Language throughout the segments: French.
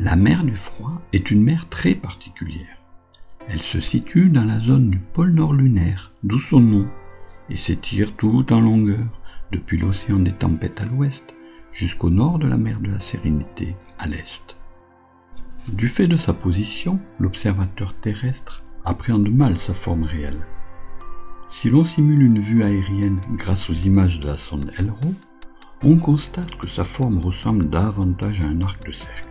La mer du Froid est une mer très particulière. Elle se situe dans la zone du pôle Nord lunaire, d'où son nom, et s'étire tout en longueur, depuis l'océan des Tempêtes à l'ouest, jusqu'au nord de la mer de la Sérénité, à l'est. Du fait de sa position, l'observateur terrestre appréhende mal sa forme réelle. Si l'on simule une vue aérienne grâce aux images de la sonde LRO, on constate que sa forme ressemble davantage à un arc de cercle.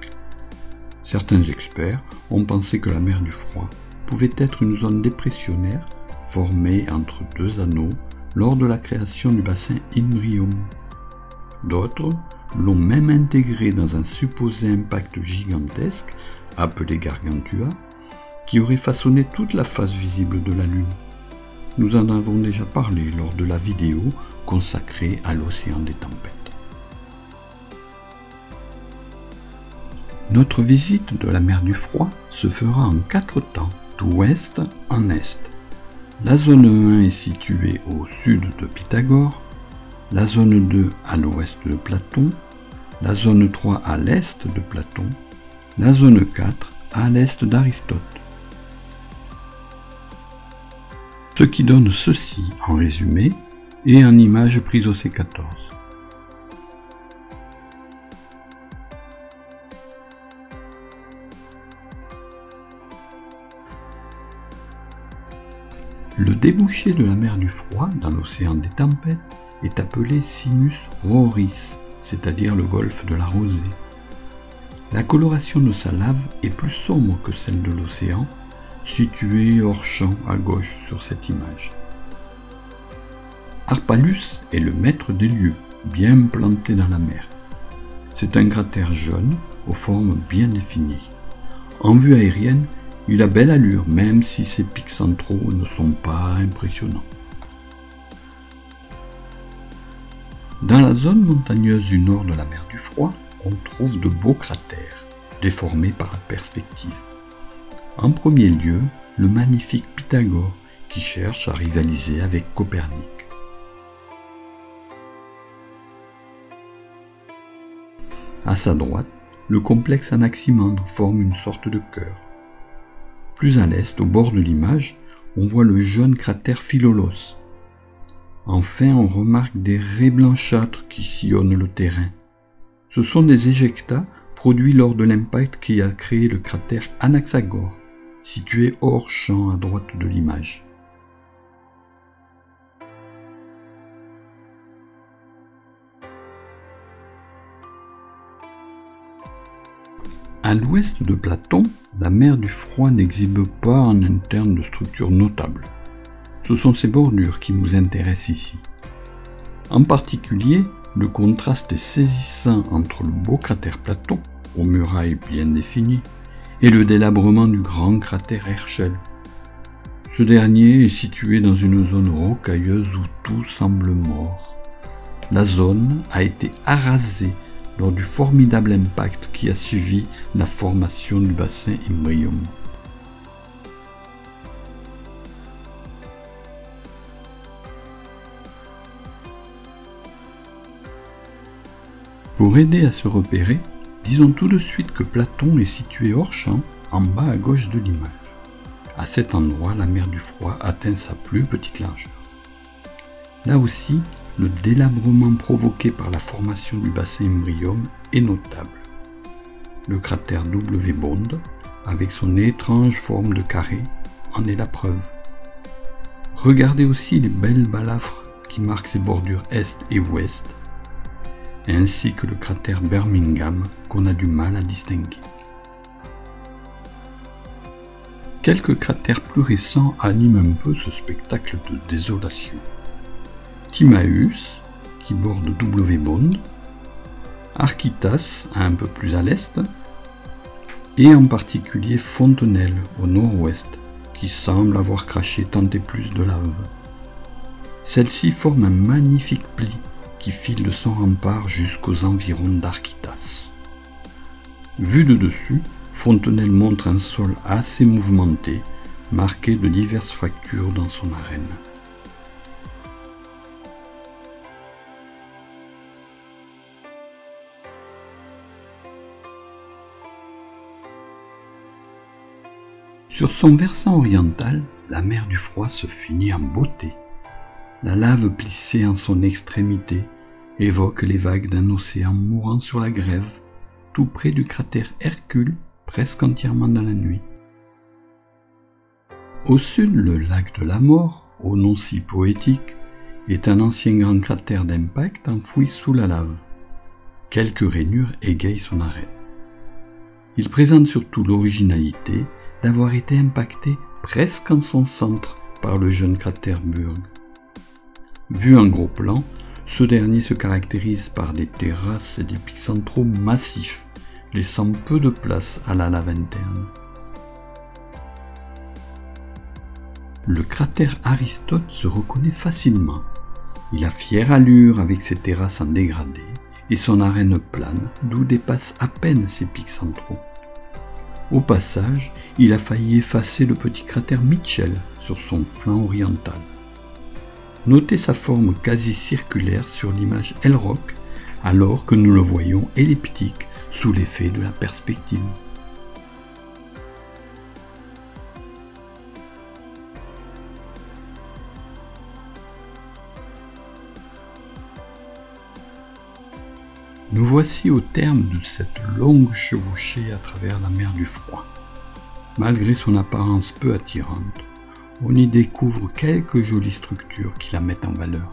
Certains experts ont pensé que la mer du Froid pouvait être une zone dépressionnaire formée entre deux anneaux lors de la création du bassin Imbrium. D'autres l'ont même intégré dans un supposé impact gigantesque, appelé Gargantua, qui aurait façonné toute la face visible de la Lune. Nous en avons déjà parlé lors de la vidéo consacrée à l'océan des tempêtes. Notre visite de la mer du Froid se fera en 4 temps, d'ouest en est. La zone 1 est située au sud de Pythagore, la zone 2 à l'ouest de Platon, la zone 3 à l'est de Platon, la zone 4 à l'est d'Aristote. Ce qui donne ceci en résumé et en image prise au C14. Le débouché de la mer du Froid dans l'océan des tempêtes est appelé Sinus Roris, c'est-à-dire le golfe de la Rosée. La coloration de sa lave est plus sombre que celle de l'océan, situé hors champ à gauche sur cette image. Harpalus est le maître des lieux, bien planté dans la mer. C'est un cratère jaune, aux formes bien définies. En vue aérienne, il a belle allure, même si ses pics centraux ne sont pas impressionnants. Dans la zone montagneuse du nord de la mer du Froid, on trouve de beaux cratères, déformés par la perspective. En premier lieu, le magnifique Pythagore, qui cherche à rivaliser avec Copernic. À sa droite, le complexe Anaximandre forme une sorte de cœur. Plus à l'est, au bord de l'image, on voit le jeune cratère Philolaus. Enfin, on remarque des raies blanchâtres qui sillonnent le terrain. Ce sont des éjectats produits lors de l'impact qui a créé le cratère Anaxagore, situé hors champ à droite de l'image. À l'ouest de Platon, la mer du Froid n'exhibe pas en interne de structure notable. Ce sont ses bordures qui nous intéressent ici. En particulier, le contraste est saisissant entre le beau cratère Platon, aux murailles bien définies, et le délabrement du grand cratère Herschel. Ce dernier est situé dans une zone rocailleuse où tout semble mort. La zone a été arasée lors du formidable impact qui a suivi la formation du bassin Imbrium. Pour aider à se repérer, disons tout de suite que Platon est situé hors champ, en bas à gauche de l'image. À cet endroit, la mer du Froid atteint sa plus petite largeur. Là aussi, le délabrement provoqué par la formation du bassin Imbrium est notable. Le cratère W. Bond, avec son étrange forme de carré, en est la preuve. Regardez aussi les belles balafres qui marquent ses bordures est et ouest, ainsi que le cratère Birmingham qu'on a du mal à distinguer. Quelques cratères plus récents animent un peu ce spectacle de désolation. Timaeus, qui borde W. Bond, Archytas, un peu plus à l'est, et en particulier Fontenelle, au nord-ouest, qui semble avoir craché tant et plus de lave. Celle-ci forme un magnifique pli qui file de son rempart jusqu'aux environs d'Archytas. Vu de dessus, Fontenelle montre un sol assez mouvementé, marqué de diverses fractures dans son arène. Sur son versant oriental, la mer du Froid se finit en beauté. La lave plissée en son extrémité évoque les vagues d'un océan mourant sur la grève, tout près du cratère Hercule, presque entièrement dans la nuit. Au sud, le lac de la Mort, au nom si poétique, est un ancien grand cratère d'impact enfoui sous la lave. Quelques rainures égayent son arête. Il présente surtout l'originalité d'avoir été impacté presque en son centre par le jeune cratère Burg. Vu en gros plan, ce dernier se caractérise par des terrasses et des pics centraux massifs, laissant peu de place à la lave interne. Le cratère Aristote se reconnaît facilement. Il a fière allure avec ses terrasses en dégradé et son arène plane, d'où dépassent à peine ses pics centraux. Au passage, il a failli effacer le petit cratère Mitchell sur son flanc oriental. Notez sa forme quasi circulaire sur l'image L-Rock, alors que nous le voyons elliptique sous l'effet de la perspective. Nous voici au terme de cette longue chevauchée à travers la mer du Froid. Malgré son apparence peu attirante, on y découvre quelques jolies structures qui la mettent en valeur.